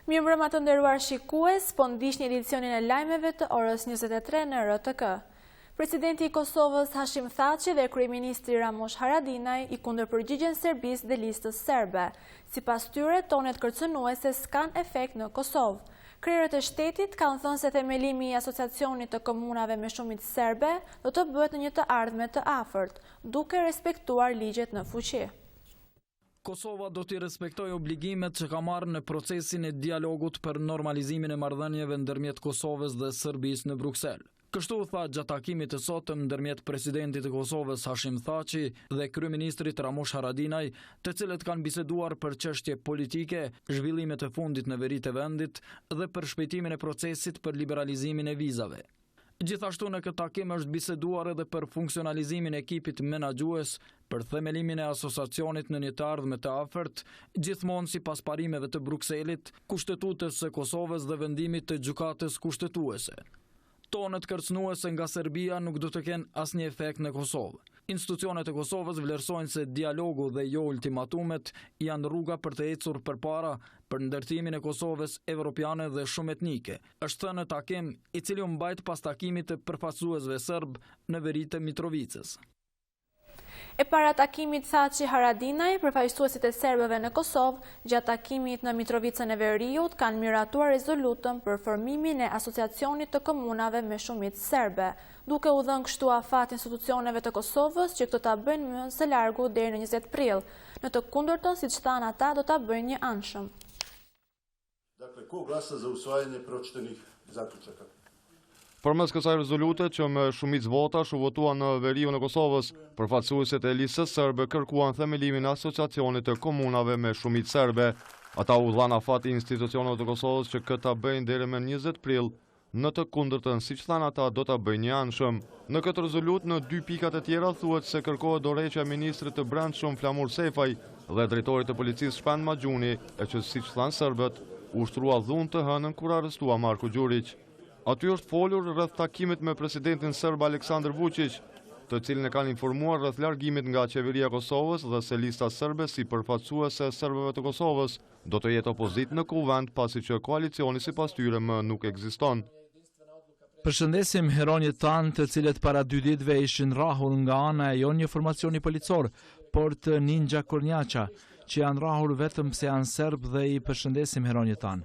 Mirëmbrëma të nderuar shikues, po ndiqni edicionin e lajmeve të orës 23 në RTK. Presidenti I Kosovës Hashim Thaçi dhe kryeministri Ramush Haradinaj I kundërpërgjigjen Serbisë dhe listës serbe. Sipas tyre, tonet kërcënuese s'kan efekt në Kosovë. Krerët e shtetit kanë thënë se themelimi I asociacionit të komunave me shumicë serbe do të bëhet në një të ardhme të afërt, duke respektuar ligjet në fuqi. Kosova do t'i respektojë obligimet që ka marrë në procesin e dialogut për normalizimin e marrëdhënieve ndërmjet Kosovës dhe Serbisë në Bruksel. Kështu tha gjatë takimit të sotëm ndërmjet presidentit të Kosovës Hashim Thaçi dhe kryeministrit Ramush Haradinaj, të cilët kanë biseduar për çështje politike, zhvillimet e fundit në veri të vendit dhe për shpejtimin e procesit për liberalizimin e vizave. Gjithashtu në këtë takim është biseduar edhe për funksionalizimin e ekipit menaxhues, për themelimin e asociacionit në një të ardhme të afërt, gjithmonë sipas parimeve të Brukselit, kushtetues së Kosovës dhe vendimit të gjykatës kushtetuese. Tonet kërcënuese nga Serbia nuk do të kenë asnjë efekt në Kosovë. Institucionet e Kosovës vlerësojnë se dialogu dhe jo ultimatumet janë rruga për të ecur përpara për ndërtimin e Kosovës evropiane dhe shumë etnike, është thënë në takim I cili u mbajt pas takimit të përfaqësuesve serb në veri të Mitrovicës. E para takimit Thaçi Haradinaj, përfaqësuesit e serbëve në Kosovë, gjatë takimit në Mitrovicën e Veriut, kanë miratuar rezolutën për formimin e asociacionit të komunave me shumicë serbe, duke u dhënë kështu afat institucioneve të Kosovës që këto ta bëjnë më së largu deri në 20 prill. Në të kundërtën, siç thanë ata, do ta bëjnë një anshëm. Dakle, ko glasa za usvajanje pročitenih zaključaka? Përmes kësaj rezolute që me shumicë votash u votua në veriun e Kosovës, përfaqësuesit e listës serbe kërkuan themelimin e asociacionit të komunave me shumicë serbe. Ata u dhanë afat institucioneve të Kosovës që këta bëjnë deri më 20 prill, në të kundërtën, siç thanë ata, do ta bëjnë një anshëm. Në këtë rezolutë në 2 pikat e tjera thuhet se kërkohet dorëheqja e ministrit të brendshëm Flamur Sefaj dhe drejtorit të policisë Shpan Maxhuni, e që siç thanë serbët, ushtrua dhunë të hënën kur arrestua Marko Đurić. Aty është folur rreth takimit me presidentin serb Aleksandar Vučić, të cilin e kanë informuar rreth largimit nga qeveria e Kosovës dhe se lista serbe si përfaqësuese e serbëve të Kosovës do të jetë opozit në kuvend pasi që koalicioni sipas tyre më nuk ekziston. Përshëndesim heronjët tanë të cilët para 2 ditëve ishin rrahur nga ana e jo një formacioni policor, por të Ninja Kornjaqa, që janë rrahur vetëm pse janë serb dhe I përshëndesim heronjët tanë.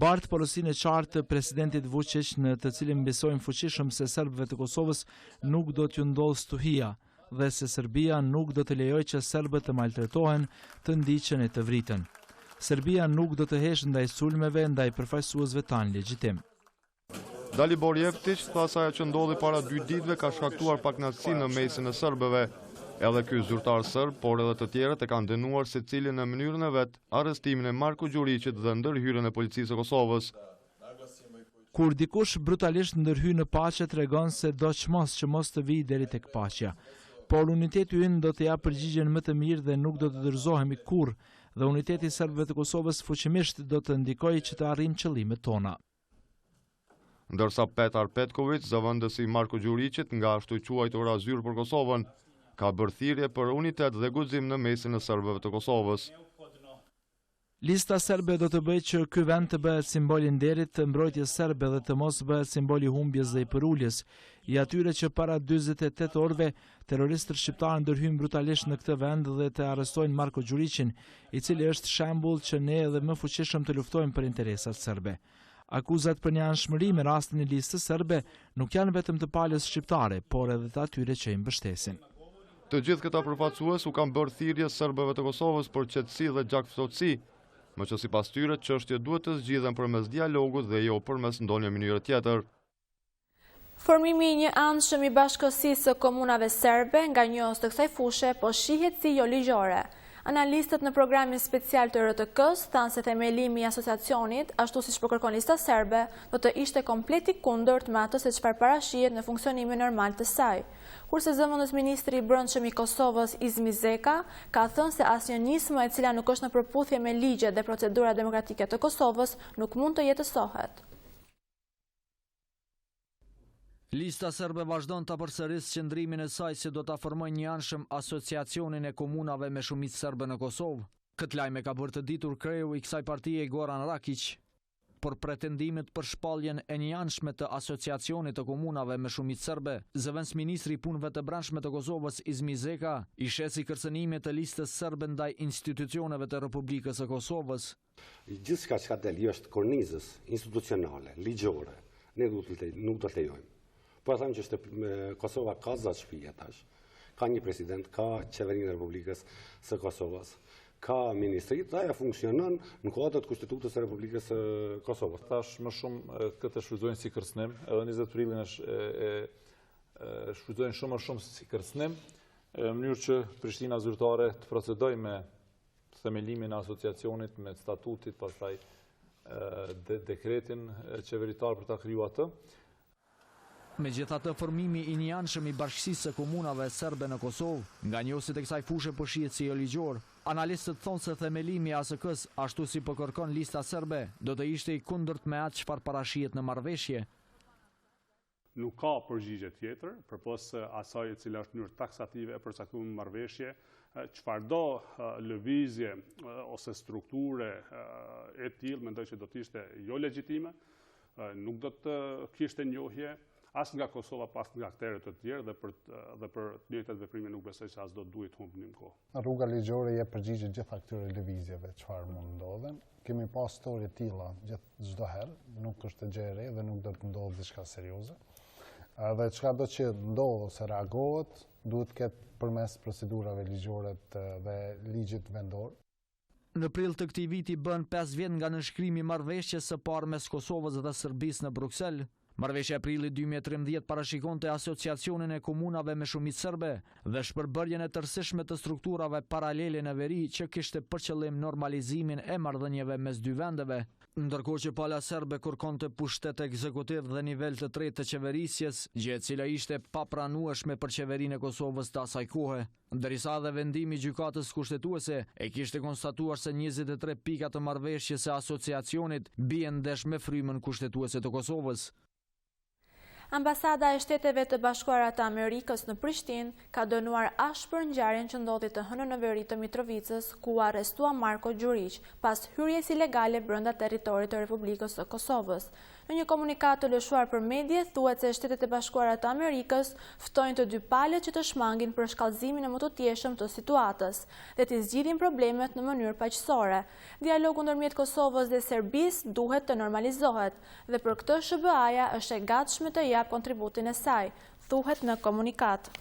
Bart porosinë e qartë të presidentit Vučić në të cilin besojnë fuqishëm se serbëve të Kosovës nuk do t'ju ndodhë stuhia dhe se Serbia nuk do të lejojë që serbët të maltretohen, të ndiqen e të vriten. Serbia nuk do të heshë ndaj sulmeve ndaj përfaqësuesve tanë legjitim. Dalibor Jeftić tha se ajo që ndodhi para 2 ditëve ka shkaktuar pakënaqësi në mesin e serbëve. Edhe ky zyrtar serb, por edhe të tjerët e kanë dënuar secili në mënyrën e vet arrestimin e Marko Đurićit dhe ndërhyrjen e policisë së Kosovës. Kur dikush brutalisht ndërhyj në paqe tregon se do çmos që mos të vijë deri tek paqja. Por uniteti ynë do të japë përgjigjen më të mirë dhe nuk do të dorëzohemi kurrë, dhe uniteti I serbëve të Kosovës fuqimisht do të ndikojë që të arrijmë qëllimet tona. Ndërsa Petar Petković, zëvendësi I Marko Đurićit nga ashtu quajtur azyr për Kosovën, ka bërë thirrje për unitet dhe guxim në mesin e serbëve të Kosovës. Lista serbe do të bëjë që ky vend të bëhet simbol I nderit, të mbrojtjes serbe dhe të mos bëhet simbol I humbjes dhe I përuljes I atyre që para 48 orëve terroristët shqiptarë ndërhyjnë brutalisht në këtë vend dhe të arrestojnë Marko Đurićin, I cili është shembull që ne edhe më fuqishëm të luftojmë për interesat serbe. Akuzat për një anshmëri me rastin e listës serbe nuk janë vetëm të palës shqiptare, por edhe të atyre që I mbështesin. Të gjithë këta përfaqësues u kanë bërë thirrje serbëve të Kosovës për qetësi dhe gjakftotësi, më që sipas tyre çështjet duhet të zgjidhen përmes dialogut dhe jo përmes ndonjë mënyre tjetër. Formimi I një anshëm I bashkësisë së komunave serbe nga njohës të kësaj fushe po shihet si jo ligjore. Analistët në programin special të RTK-s thanë se themelimi I asociacionit, ashtu siç po kërkon lista serbe, do të ishte komplet I kundërt me atë se çfarë parashihet në funksionimin normal të saj. Kurse zëvendës ministri I brendshëm I Kosovës Izmi Zeka ka thënë se asnjë nismë e cila nuk është në përputhje me ligjet dhe procedurat demokratike të Kosovës nuk mund të jetësohet. Lista serbe vazhdon ta përsërisë qëndrimin e saj se do ta formojë një anshëm asociacionin e komunave me shumicë serbe në Kosovë. Këtë lajm e ka bërë të ditur kreu I kësaj partie Goran Rakić. por pretendimet për shpalljen e njëanshme të asociacionit të komunave me shumicë serbe. Zëvendës ministri i punëve të brendshme të Kosovës Izmi Zeka i shesi kërcënime të listës serbe ndaj institucioneve të Republikës së Kosovës. Gjithçka që ka del është kornizës institucionale, ligjore, ne nuk do të lejojmë. Po e them që Kosova ka zot shtëpi tash. Ka një president, ka qeverinë e Republikës së Kosovës, ka ministrit, dhe ajo funksionon në kuadër të Kushtetutës së Republikës së Kosovës. Tash më shumë këtë shfrytëzojnë si kërcënim, edhe 20 prillin e shfrytëzojnë shumë si kërcënim, në mënyrë që Prishtina zyrtare të procedojë me themelimin e asociacionit, me statutit, pastaj dekretin qeveritar për ta krijuar atë. Megjithatë, formimi i njëanshëm i bashkësisë së komunave serbe në Kosovë, nga njohësit e kësaj fushë po shihet si jo ligjor. Analistët thonë se themelimi i ASK-s, ashtu si po kërkon lista serbe, do të ishte i kundërt me atë çfarë parashihet në marrëveshje. Nuk ka përgjigje tjetër, përpos asaj e cila është mënyrë taksative e përcaktuar në marrëveshje, çfarëdo lëvizje ose strukture e tillë mendoj që do të ishte jo legjitime, nuk do të kishte njohje as nga Kosova, pas nga aktorët të tjerë dhe për të njëjtat veprime nuk besoj se as do duhet humbim kohë. Rruga ligjore jep përgjigje gjitha këtyre lëvizjeve çfarë mund ndodhen. Kemi pas histori të tilla çdo herë, nuk është e gjë e re dhe nuk do të ndodhë diçka serioze. Dhe çka do që ndodhë ose reagohet, duhet të ketë përmes procedurave ligjore dhe ligjit vendor. Në prill të këtij viti bën 5 vjet nga nënshkrimi i marrëveshjes së parë mes Kosovës dhe Serbisë në Bruksel. Marrëveshja e prillit 2013 parashikonte asociacionin e komunave me shumicë serbe dhe shpërbërjen e tërësishme të strukturave paralele në veri që kishte për qëllim normalizimin e marrëdhënieve mes dy vendeve. Ndërkohë që pala serbe kërkonte pushtet ekzekutiv dhe nivel të tretë të qeverisjes, gjë e cila ishte papranueshme për qeverinë e Kosovës të asaj kohe, ndërsa dhe vendimi i gjykatës kushtetuese e kishte konstatuar se 23 pika të marrëveshjes së asociacionit bien ndesh me frymën kushtetuese të Kosovës. Ambasada e Shteteve të Bashkuara të Amerikës në Prishtinë ka dënuar ashpër ngjarjen që ndodhi të hënën në veri të Mitrovicës, ku u arrestua Marko Gjuriq pas hyrjes ilegale brenda territorit të Republikës së Kosovës. Në një komunikat të lëshuar për medje, thuhet se Shtetet e Bashkuara të Amerikës ftojnë të dy palët që të shmangin për shkallëzimin e më të thjeshëm të situatës dhe të zgjidhin problemet në mënyrë paqësore. Dialogu ndërmjet Kosovës dhe Serbisë duhet të normalizohet dhe për këtë SBA-ja është e gatshme të jap kontributin e saj, thuhet në komunikat.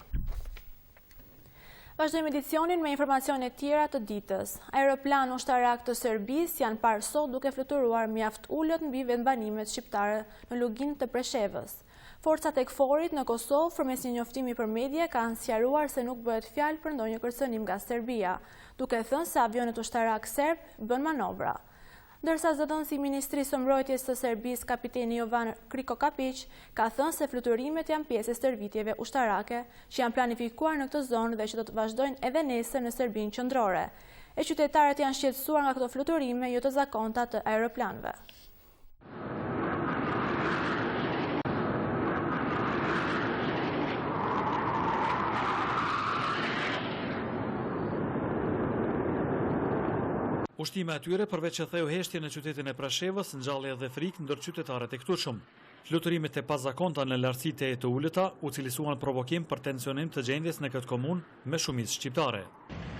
Vazhdojmë edicionin me informacione tjera të ditës. Aeroplan ushtarak të Serbisë janë parë sot duke fluturuar mjaft ulët mbi vendbanimet shqiptare në luginë të Preshevës. Forcat e KFOR-it në Kosovë, përmes një njoftimi për media, kanë sqaruar se nuk bëhet fjalë për ndonjë kërcënim nga Serbia, duke thënë se avionet ushtarak serb bën manovra. Ndërsa zëdhënësi i Ministrisë së Mbrojtjes së Serbisë, kapiteni Jovan Krikokapić, ka thënë se fluturimet janë pjesë e stërvitjeve ushtarake që janë planifikuar në këtë zonë dhe që do të vazhdojnë edhe nesër në Serbinë qendrore. E qytetarët janë shqetësuar nga këto fluturime jo të zakonta të aeroplanëve. Ushtime atyre përveç që theu heshtje në qytetin e Preshevës, ngjalli edhe frikë ndër qytetarët e këtushëm. Fluturimet e pazakonta në lartësitë e të ulëta u cilësuan provokim për tensionim të gjendjes në këtë komunë me shumicë shqiptare.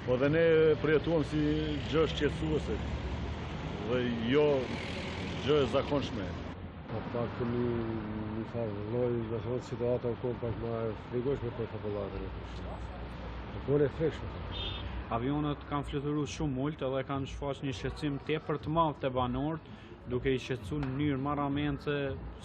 Po dhe ne përjetuam si gjë shqetësuese dhe jo gjë e zakonshme. Pak një farë lloj do thotë situata u pak më e frikshme për popullatën e Prishtinës. Po e frikshme. Avionët kanë fluturuar shumë ulët dhe kanë shfaqur një shqetësim tepër të madh te banorët, duke i shqetësuar në mënyrë marrëmendse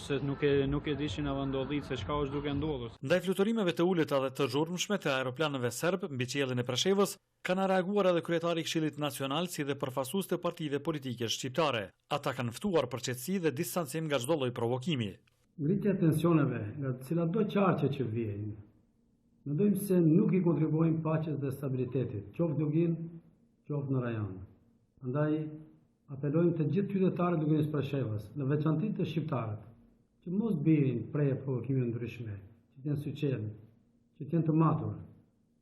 se nuk e dishin edhe ndodhit se çka është duke ndodhur. Ndaj fluturimeve të ulëta dhe të zhurmshme të aeroplanëve serb mbi qiellin e Preshevës, kanë reaguar edhe kryetari i Këshillit Nacional si dhe përfaqësues të partive politike shqiptare. Ata kanë ftuar për qetësi dhe distancim nga çdo lloj provokimi. Ngritja e tensioneve nga ciladdo qarqe që vijnë, mendojmë se nuk i kontribuojnë paqes dhe stabilitetit, qoftë në luginë, qoftë në rajon. Andaj apelojmë të gjithë qytetarët e luginës Preshevës, në veçanti të shqiptarët, që mos bijnë prej provokimeve ndryshme, që të jenë syqel, që të jenë të matur,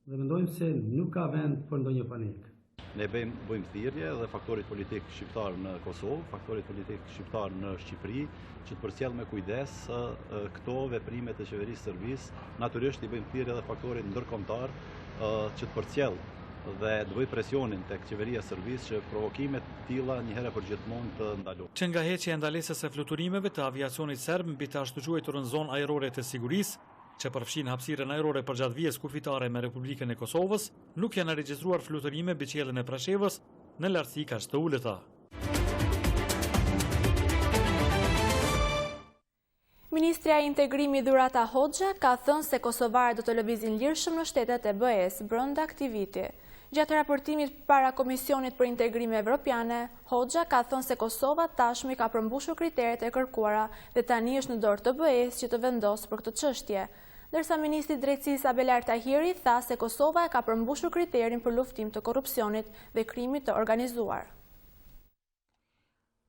dhe mendojmë se nuk ka vend për ndonjë panik. Ne bëjmë thirrje dhe faktorit politik shqiptar në Kosovë, faktorit politik shqiptar në Shqipëri, që të përcjell me kujdes këto veprime të qeverisë Serbisë. Natyrisht i bëjmë thirrje edhe faktorit ndërkombëtar që të përcjell dhe të bëj presionin tek qeveria e Serbisë që provokimet të tilla një herë për gjithmonë të ndalohen. Që nga heqja e ndalesës së fluturimeve të aviacionit serb mbi të ashtu quajturën zonë ajrore të sigurisë, që përfshin hapësirën ajrore përgjatë vijës kufitare me Republikën e Kosovës, nuk janë regjistruar fluturime mbi qiellin e Prashevës në lartësi kaq të ulëta. Ministria e Integrimit Dhurata Hoxha ka thënë se kosovarët do të lëvizin lirshëm në shtetet e BE-s brenda aktiviti. Gjatë raportimit para Komisionit për Integrime Evropiane, Hoxha ka thënë se Kosova tashmë ka përmbushur kriteret e kërkuara dhe tani është në dorë të BE-s që të vendosë për këtë çështje. Ndërsa ministri i Drejtësisë Abelar Tahiri tha se Kosova ka përmbushur kriterin për luftim të korrupsionit dhe krimit të organizuar.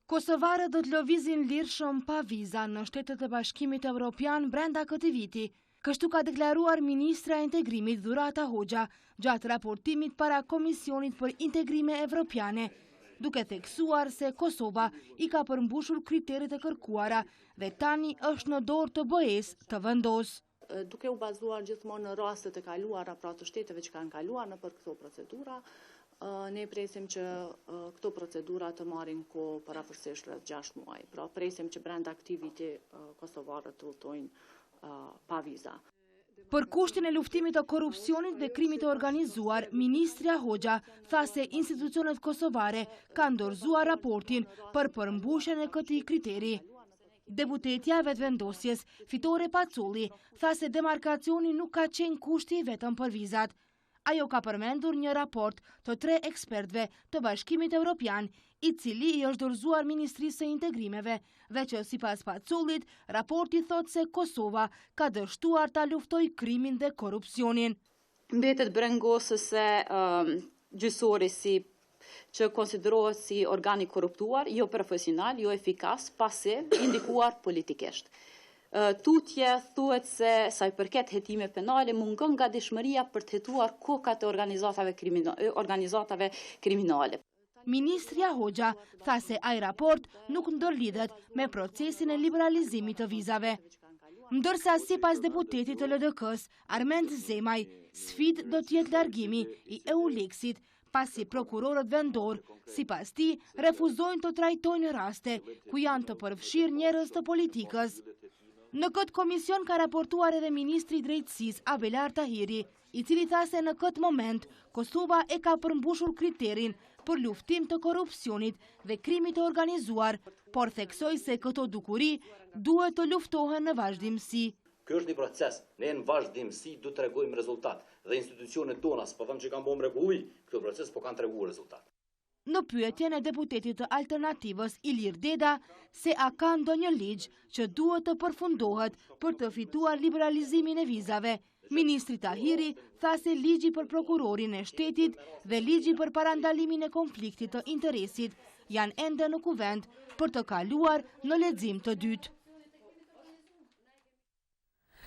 Kosovarët do të lëvizin lirshëm pa viza në shtetet e Bashkimit Evropian brenda këtij viti. Kështu ka deklaruar Ministra e Integrimit Dhurata Hoxha gjatë raportimit para Komisionit për Integrime Evropiane, duke theksuar se Kosova i ka përmbushur kriteret e kërkuara dhe tani është në dorë të BE-s të vendosë. Duke u bazuar gjithmonë në rastet e kaluara, pra të shteteve që kanë kaluar në për këto procedura, ne presim që këto procedura të marrin kohë parapërsisht rreth 6 muaj. Pra presim që brenda këtij viti kosovarët të udhtojnë pa viza. Për kushtin e luftimit të korrupsionit dhe krimit të organizuar, Ministria Hoxha tha se institucionet kosovare kanë dorëzuar raportin për përmbushjen e këtij kriteri. Deputetja e vetëvendosjes, Fitore Paculli, tha se demarkacioni nuk ka qenë kushti vetëm për vizat. Ajo ka përmendur një raport të 3 ekspertëve të Bashkimit Evropian, i cili i është dorëzuar Ministrisë së Integrimeve, dhe që sipas Pacullit, raporti thotë se Kosova ka dështuar ta luftojë krimin dhe korrupsionin. Mbetet brengosëse gjyqësori që konsiderohet si organi korruptuar, jo profesional, jo efikas, pasiv, indikuar politikisht. Tutje thuhet se sa i përket hetime penale mungon nga dishmëria për të hetuar kokat e organizatave kriminale. Ministria Hoxha tha se ai raport nuk ndërlidhet me procesin e liberalizimit të vizave. Ndërsa sipas deputetit të LDK-s, Armend Zemaj, sfidë do të jetë largimi i EULEX-it, pasi prokurorët vendor, sipas tij, refuzojnë të trajtojnë raste ku janë të përfshirë njerëz të politikës. Në këtë komision ka raportuar edhe Ministri i Drejtësisë Abelar Tahiri, i cili tha se në këtë moment Kosova e ka përmbushur kriterin për luftim të korrupsionit dhe krimit të organizuar, por theksoi se këto dukuri duhet të luftohen në vazhdimsi. Ky është një proces, ne në vazhdimsi du të tregojmë rezultat dhe institucionet tona, s'po them që kanë bërë mrekulli, këtë proces po kanë treguar rezultat. Në pyetjen e deputetit të Alternativës Ilir Deda se a ka ndonjë ligj që duhet të përfundohet për të fituar liberalizimin e vizave, Ministri Tahiri tha se ligji për prokurorin e shtetit dhe ligji për parandalimin e konfliktit të interesit janë ende në kuvend për të kaluar në lexim të dytë.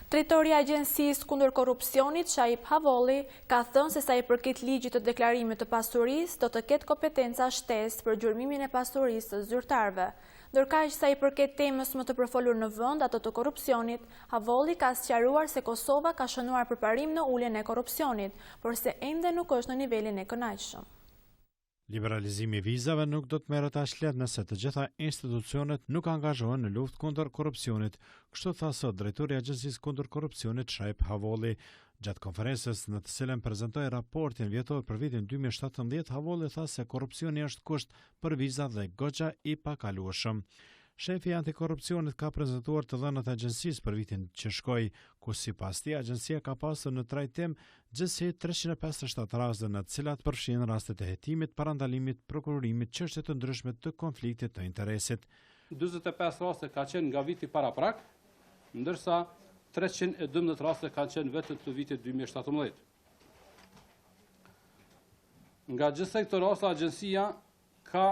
Drejtori i Agjencisë kundër korrupsionit, Shaip Havolli, ka thënë se sa i përket ligjit të deklarimit të pasurisë, do të ketë kompetenca shtesë për gjurmimin e pasurisë të zyrtarëve. Ndërkaq sa i përket temës më të përfolur në vend, ato të korrupsionit, Havolli ka sqaruar se Kosova ka shënuar përparim në uljen e korrupsionit, por se ende nuk është në nivelin e kënaqshëm. Liberalizimi i vizave nuk do të merret as lehtë nëse të gjitha institucionet nuk angazhohen në luftë kundër korrupsionit, kështu tha sot drejtori i Agjencisë kundër korrupsionit Shaip Havolli. Gjatë konferencës në të cilën prezantoi raportin vjetor për vitin 2017, Havolli tha se korrupsioni është kusht për vizat dhe goxha i pakalueshëm. Shefi i antikorrupsionit ka prezantuar të dhënat e agjencisë për vitin që shkoi, ku sipas tij agjencia ka pasur në trajtim gjithsesi 357 raste, në të cilat përfshin rastet e hetimit, parandalimit, prokurorimit, çështje të ndryshme të konfliktit të interesit. 45 raste ka qenë nga viti paraprak, ndërsa 312 raste kanë qenë vetëm të vitit 2017. Nga gjithse këto raste agjencia ka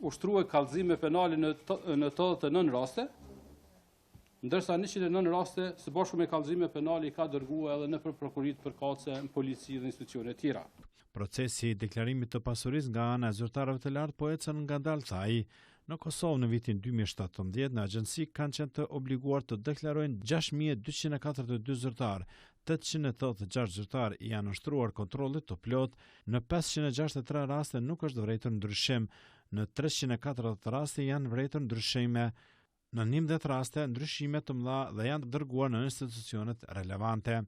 ushtruar kallëzime penale në 89 raste, ndërsa 109 raste së bashku me kallëzime penale i ka dërguar edhe nëpër prokurit përkatëse, në polici dhe institucione tjera. Procesi i deklarimit të pasurisë nga ana e zyrtarëve të lartë po ecën ngandalë, tha ai. Në Kosovë në vitin 2017 në agjenci kanë qenë të obliguar të deklarojnë 6242 zyrtarë, 886 zyrtarë janë ushtruar kontrollit të plot, në 563 raste nuk është vërejtur ndryshim, në 340 raste janë vërejtur ndryshime, në 11 raste ndryshime të mëdha dhe janë dërguar në institucionet relevante.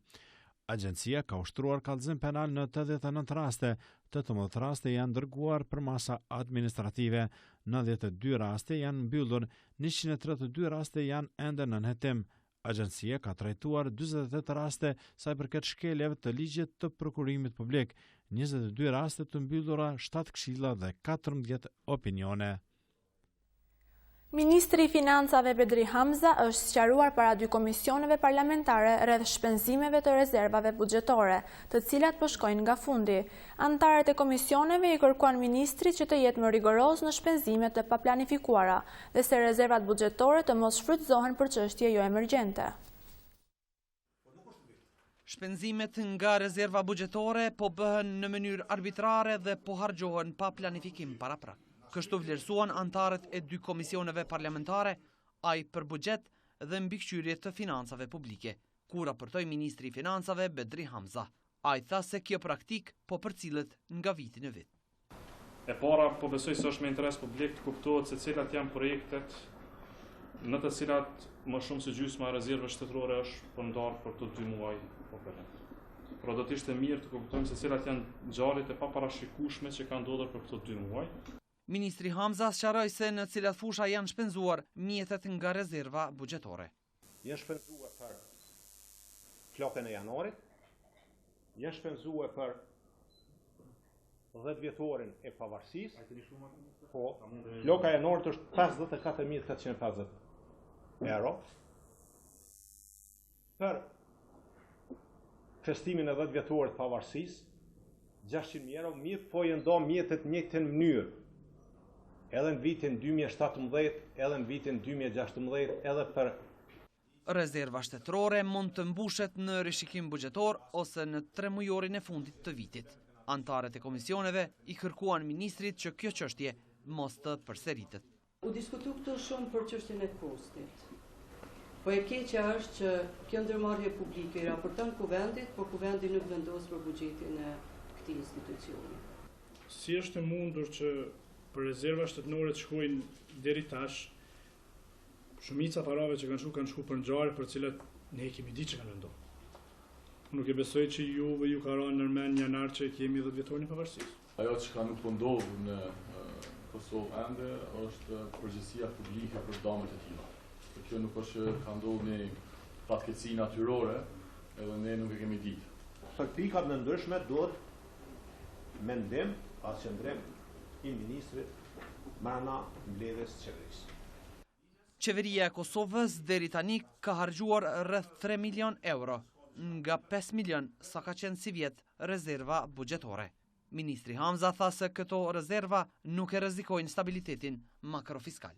Agjencia ka ushtruar kallëzim penal në 89 raste, 18 raste janë dërguar për masa administrative, 92 raste janë mbyllur, 132 raste janë ende në nënhetim. Agjencia ka trajtuar 48 raste sa i përket shkeljeve të ligjit të prokurimit publik, 22 raste të mbyllura, 7 këshilla dhe 14 opinione. Ministri i Financave Bedri Hamza është sqaruar para dy komisioneve parlamentare rreth shpenzimeve të rezervave buxhetore, të cilat po shkojnë nga fundi. Antarët e komisioneve i kërkuan ministrit që të jetë më rigoroz në shpenzimet të paplanifikuara dhe se rezervat buxhetore të mos shfrytëzohen për çështje jo emergjente. Shpenzimet nga rezerva buxhetore po bëhen në mënyrë arbitrare dhe po harxhohen pa planifikim paraprak. Kështu vlerësuan antarët e dy komisioneve parlamentare, ai për buxhet dhe mbikëqyrje të financave publike, ku raportoi ministri i Financave Bedri Hamza. Ai tha se kjo praktik po përcillet nga viti në vit. E para, po besoj se është me interes publik të kuptohet se cilat janë projektet në të cilat më shumë se gjysma e rezervës shtetërore është përndarë për të 2 muaj operant. Por do të ishte mirë të kuptojmë se cilat janë ngjarjet e paparashikueshme që kanë ndodhur për këto 2 muaj. Ministri Hamza sqaroi se në cilat fusha janë shpenzuar mjetet nga rezerva buxhetore. Janë shpenzuar për flokën e janarit, janë shpenzuar për 10 vjetorin e pavarësisë. Po, floka e janarit është 54.450 euro. Për festimin e 10 vjetorit pavarësisë, 600.000 euro, mirë po janë do mjetet në njëjtën mënyrë. Edhe në vitin 2017, edhe në vitin 2016, edhe për... Rezerva shtetërore mund të mbushet në rishikim buxhetor ose në 3 mujorin e fundit të vitit. Antarët e komisioneve i kërkuan ministrit që kjo çështje mos të përsëritet. U diskutu këtu shumë për çështjen e kostit. Po e keqja është që kjo ndërmarrje publike i raporton kuvendit, por kuvendi nuk vendos për buxhetin e këtij institucioni. Si është mundur që për rezerva shtetërore të shkojnë deri tash, shumica parave që kanë shku për ngjarje për cilat ne kemi ditë që kanë ndodhur. Nuk e besoj që ju ka rënë nërmen janar që kemi 10 vjetorin e pavarësisë. Ajo që nuk po ndodhur në Kosovë ende është përgjegjësia publike për damet e tilla. Kjo nuk është që ka ndodhur një fatkeqësi natyrore, edhe ne nuk e kemi ditë. Faktikat në ndryshme duhet mendim, pas qëndrim i ministrit mrena mbledhjes qeverisë. Qeveria e Kosovës deri tani ka harxhuar rreth 3 milion euro, nga 5 milion sa ka qenë si vjet rezerva buxhetore. Ministri Hamza tha se këto rezerva nuk e rrezikojnë stabilitetin makrofiskal.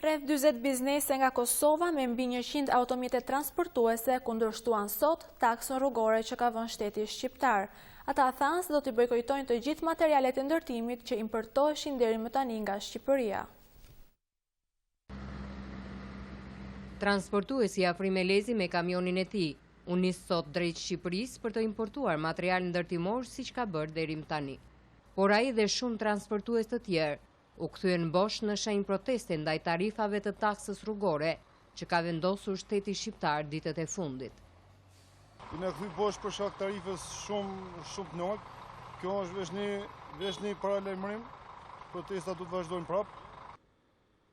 Rreth 40 biznese nga Kosova me mbi 100 automjete transportuese kundërshtuan sot taksën rrugore që ka vënë shteti shqiptar. Ata thanë se do t'i bojkotojnë të gjithë materialet e ndërtimit që importoheshin deri më tani nga Shqipëria. Transportuesi Afri Melezi me kamionin e tij u nis sot drejt Shqipërisë për të importuar material ndërtimor siç ka bërë deri më tani. Por ai dhe shumë transportues të tjerë u kthyen bosh në shenjë proteste ndaj tarifave të taksës rrugore që ka vendosur shteti shqiptar ditët e fundit. Në kthy bosh për shkak tarifës shumë të lartë. Kjo është veç një paralajmërim. Protestat do të vazhdojnë prapë.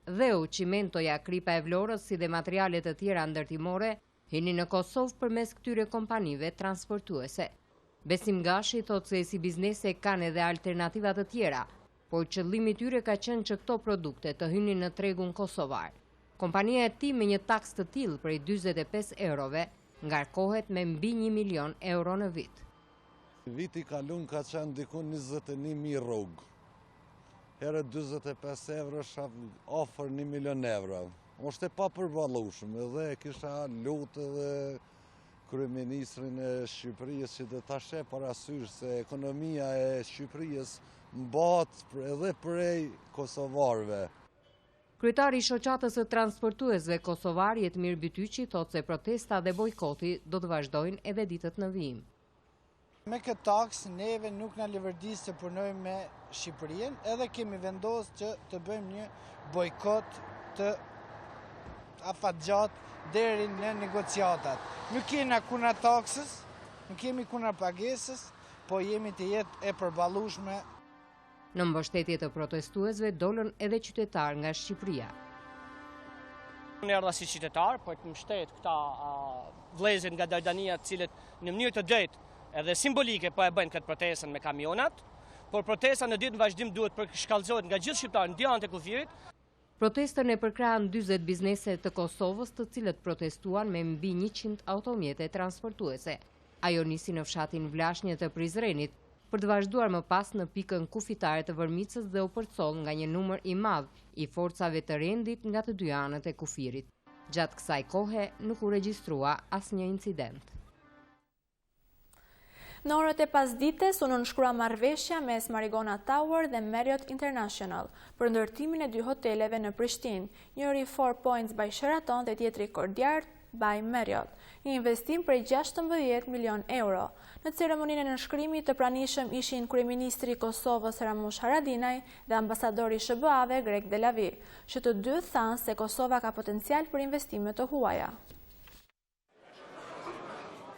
Dheu, Cimentoja, Kripa e Vlorës si dhe materialet të tjera ndërtimore hini në Kosovë përmes këtyre kompanive transportuese. Besim Gashi thot se si biznese kanë edhe alternativa të tjera, por qëllimi i tyre ka qenë që këto produkte të hynin në tregun kosovar. Kompania e tij me një taks të tillë prej 45 eurove ngarkohet me mbi 1 milion euro në vit. Viti kalun ka qenë diku 21.000 rrugë. Herë 45 euro ofër 1 milion euro. Është e papërballueshme edhe kisha lutë edhe kryeministrin e Shqipërisë që do ta sheh parasysh se ekonomia e Shqipërisë mbahet edhe prej kosovarëve. Kryetari i shoqatës së transportuesve kosovar Jetmir Bytyqi thotë se protesta dhe bojkoti do të vazhdojnë edhe ditët në vijim. Me këtë taksë neve nuk na lëvërdis të punojmë me Shqipërinë, edhe kemi vendosur që të bëjmë një bojkot të afatgjatë deri në negociatat. Nuk kemi kuna taksës, nuk kemi kuna pagesës, po jemi të jetë e përballueshme. Në mbështetje të protestuesve dolën edhe qytetar nga Shqipëria. Unë erdha si qytetar, po të mbështet këta vëllezër nga Dardania, të cilët në mënyrë të drejtë edhe simbolike po e bëjnë këtë protestën me kamionat, por protesta në ditë në vazhdim duhet përshkallëzohet nga gjithë shqiptarët në dianë të kufirit. Protestën e përkrahan 40 biznese të Kosovës, të cilët protestuan me mbi 100 automjete transportuese. Ajo nisi në fshatin Vlashnjë të Prizrenit, për të vazhduar më pas në pikën kufitare të Vërmicës dhe u përcoll nga një numër i madh i forcave të rendit nga të dy anët e kufirit. Gjatë kësaj kohe nuk u regjistrua asnjë incident. Në orët e pasdites u nënshkrua marrëveshja mes Marigona Tower dhe Marriott International për ndërtimin e dy hoteleve në Prishtinë, njëri 4 Points by Sheraton dhe tjetri Courtyard by Marriott, një investim për 16 milion euro. Në ceremoninë e nënshkrimit të pranishëm ishin kryeministri i Kosovës Ramush Haradinaj dhe ambasadori i SBA-ve Greg Delavi, që të dy thanë se Kosova ka potencial për investime të huaja.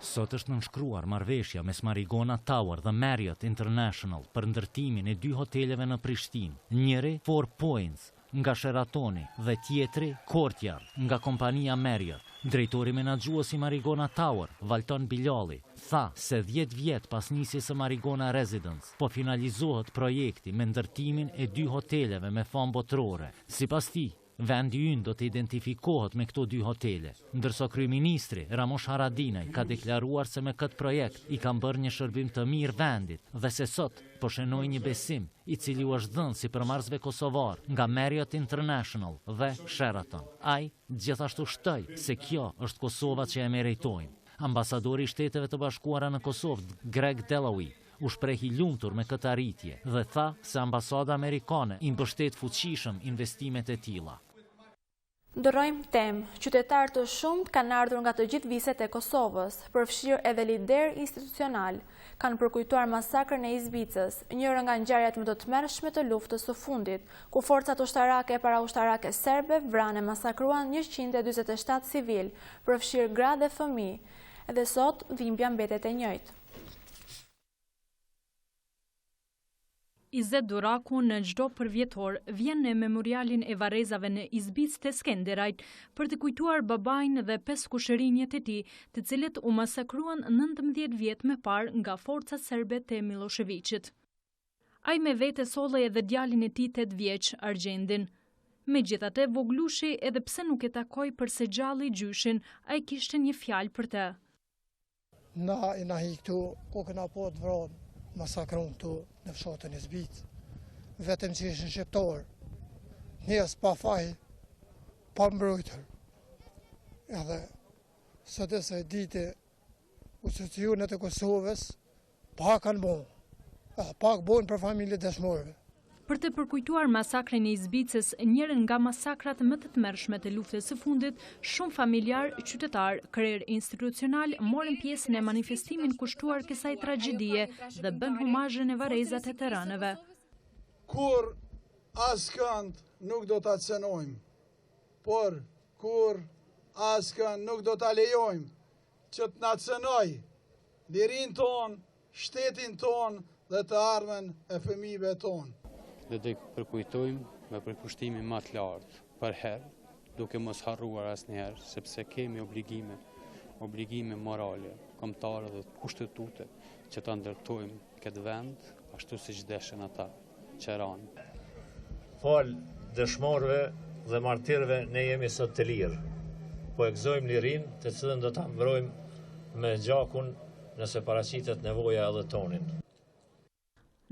Sot është nënshkruar marrëveshja mes Marigona Tower dhe Marriott International për ndërtimin e dy hoteleve në Prishtinë, njëri 4 Points nga Sheratoni dhe tjetri Courtyard nga kompania Marriott. Drejtori menaxhues i Marigona Tower, Valton Bilali, tha se 10 vjet pas nisjes së Marigona Residence, po finalizohet projekti me ndërtimin e dy hoteleve me famë botërore. Sipas tij, vendi ynë do të identifikohet me këto dy hotele, ndërsa kryeministri Ramush Haradinaj ka deklaruar se me këtë projekt i kanë bërë një shërbim të mirë vendit dhe se sot po shenoj një besim i cili u është dhënë si përmarrësve kosovar nga Marriott International dhe Sheraton. Ai gjithashtu shtoi se kjo është Kosova që e meritojmë. Ambasadori i Shteteve të Bashkuara në Kosovë, Greg Delavi, u shprehi lumtur me këtë arritje dhe tha se ambasada amerikane i mbështet fuqishëm investimet e tilla. Ndërrojmë temë, qytetarë të shumt kanë ardhur nga të gjithë viset e Kosovës, përfshirë edhe lider institucional, kanë përkujtuar masakrën e Izbicës, njëra nga ngjarjet më të tmerrshme të luftës së fundit, ku forcat ushtarake e paraushtarake serbe vranë e masakruan 147 civil, përfshirë gra dhe fëmijë. Edhe sot dhimbja mbetet e njëjtë. 20 Duraku në çdo përvjetor vjen në memorialin e varrezave në Izbic të Skenderajt për të kujtuar babain dhe 5 kushërinjet e tij, të cilët u masakruan 19 vjet më parë nga forcat serbe të Miloševićit. Ai me vete sollej edhe djalin e tij 8 vjeç, Argjendin. Megjithatë, voglushi edhe pse nuk e takoi përse gjalli gjyshin, ai kishte një fjalë për të. Na i nahi këtu, ku këna po të vronë, masakron këtu në fshatën e Izbic. Vetëm që ishin shqiptar, njerëz pa faj, pa mbrojtër. Edhe sot e së dite institucionet e Kosovës pak kanë bon, pak bon për familje dëshmorëve. Për të përkujtuar masakrën e Izbicës, njërën nga masakrat më të tmerrshme të luftës së fundit, shumë familjar, qytetar, krerë institucional morën pjesë në manifestimin kushtuar kësaj tragjedie dhe bën humazhin e varrezat e terraneve. Kur askënd nuk do ta cënojmë, por kur askënd nuk do ta lejojmë që të na cënoj lirin ton, shtetin ton dhe të ardhmen e fëmijëve tonë. Dhe të përkujtojmë me përkushtimi më të lartë për herë, duke mos harruar asnjëherë, sepse kemi obligime morale, kombëtare dhe kushtetute që ta ndërtojmë këtë vend ashtu siç deshin ata që ranë. Fal dëshmorëve dhe martirëve ne jemi sot të lirë, po e gëzojmë lirinë të cilën do ta mbrojmë me gjakun nëse paraqitet nevoja edhe tonin.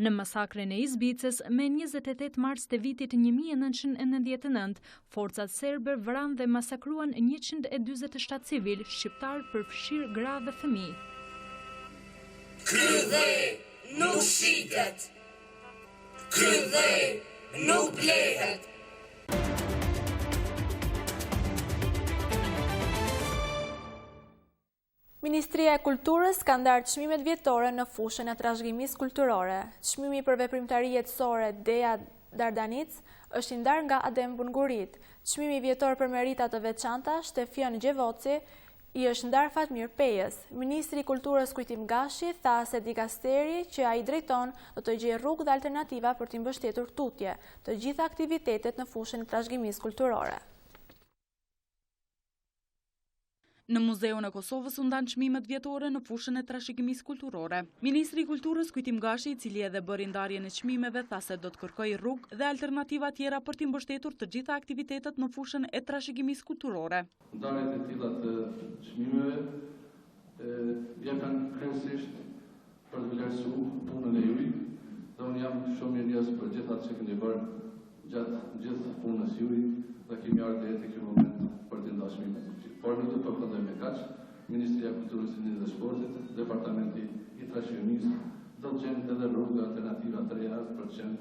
Në masakrin e Izbicës, me 28 mars të vitit 1999, forcat serbe vranë dhe masakruan 147 civil shqiptar përfshirë gra dhe fëmijë. Ky dhe nuk shitet. Ky dhe nuk blehet. Ministria e Kulturës ka ndarë çmimet vjetore në fushën e trashëgimisë kulturore. Çmimi për veprimtari jetësore Dea Dardanic është i ndarë nga Adem Bungurit. Çmimi vjetor për merita të veçanta Shtefion Gjevoci i është ndarë Fatmir Pejës. Ministri i Kulturës Kujtim Gashi tha se dikasteri që ai drejton do të gjejë rrugë dhe alternativa për të mbështetur tutje të gjitha aktivitetet në fushën e trashëgimisë kulturore. Në Muzeun e Kosovës u ndan çmimet vjetore në fushën e trashëgimisë kulturore. Ministri i Kulturës Kujtim Gashi, i cili edhe bëri ndarjen e çmimeve, tha se do të kërkojë rrugë dhe alternativa tjera për të mbështetur të gjitha aktivitetet në fushën e trashëgimisë kulturore. Ndarjet e tilla të çmimeve janë kryesisht për të vlerësuar punën e juaj, dhe unë jam shumë i njësë për gjithë atë që keni bërë gjatë gjithë punës juaj dhe kemi ardhur deri te ky moment për të ndarë çmimet. Por nuk do të përfundoj me kaq. Ministria e Kulturës dhe Sportit, Departamenti i Trashëgimisë do të gjejnë edhe rrugë alternativa të reja për të qenë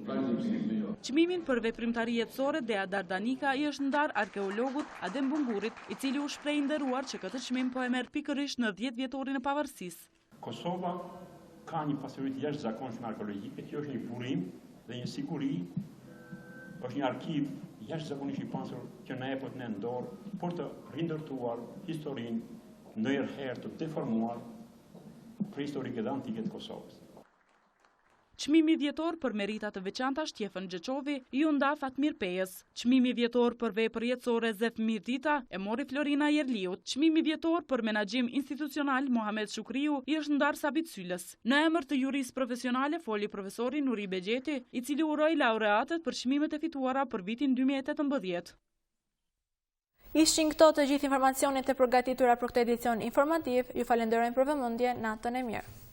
vazhdimisht me jo. Çmimin për veprimtari jetësore Dea Dardanika i është ndarë arkeologut Adem Bungurit, i cili u shpreh i nderuar që këtë çmim po e merr pikërisht në 10 vjetorin e pavarësisë. Kosova ka një pasuri të jashtëzakonshme arkeologjike, që është një burim dhe një siguri, është një arkiv jashtëzakonisht i pasur që na jepet në dorë për të rindërtuar historinë ndërherë të deformuar prehistorike dhe antike të Kosovës. Çmimi vjetor për merita të veçanta Shtjefën Xheçovi i u nda Fatmir Pejës. Çmimi vjetor për vepër jetësore Zefmir Dita e mori Florina Jerliut. Çmimi vjetor për menaxhim institucional Muhamet Shukriu i është ndar Sabit Sylës. Në emër të jurisë profesionale foli profesori Nuri Bexheti, i cili uroi laureatët për çmimet e fituara për vitin 2018. Ishin këto të gjithë informacionet e përgatitura për këtë edicion informativ. Ju falenderojmë për vëmendje, natën e mirë.